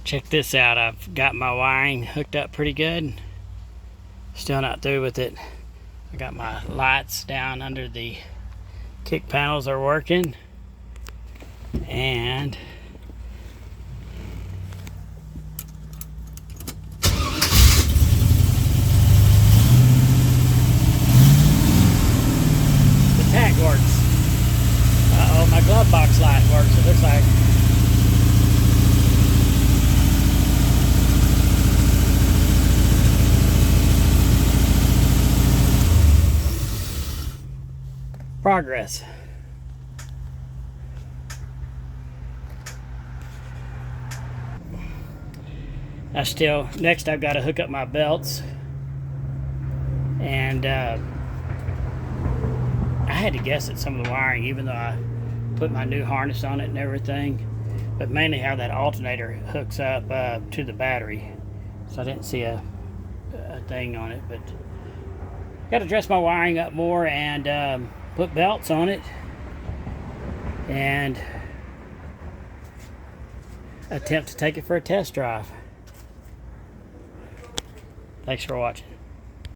Check this out. I've got my wiring hooked up pretty good. Still not through with it. I got my lights down under the kick panels are working, and the tach works. Uh-oh, my glove box light works, it looks like. Progress. Next I've got to hook up my belts, and I had to guess at some of the wiring, even though I put my new harness on it and everything, but mainly how that alternator hooks up to the battery. So I didn't see a thing on it, but got to dress my wiring up more and put belts on it and attempt to take it for a test drive. Thanks for watching.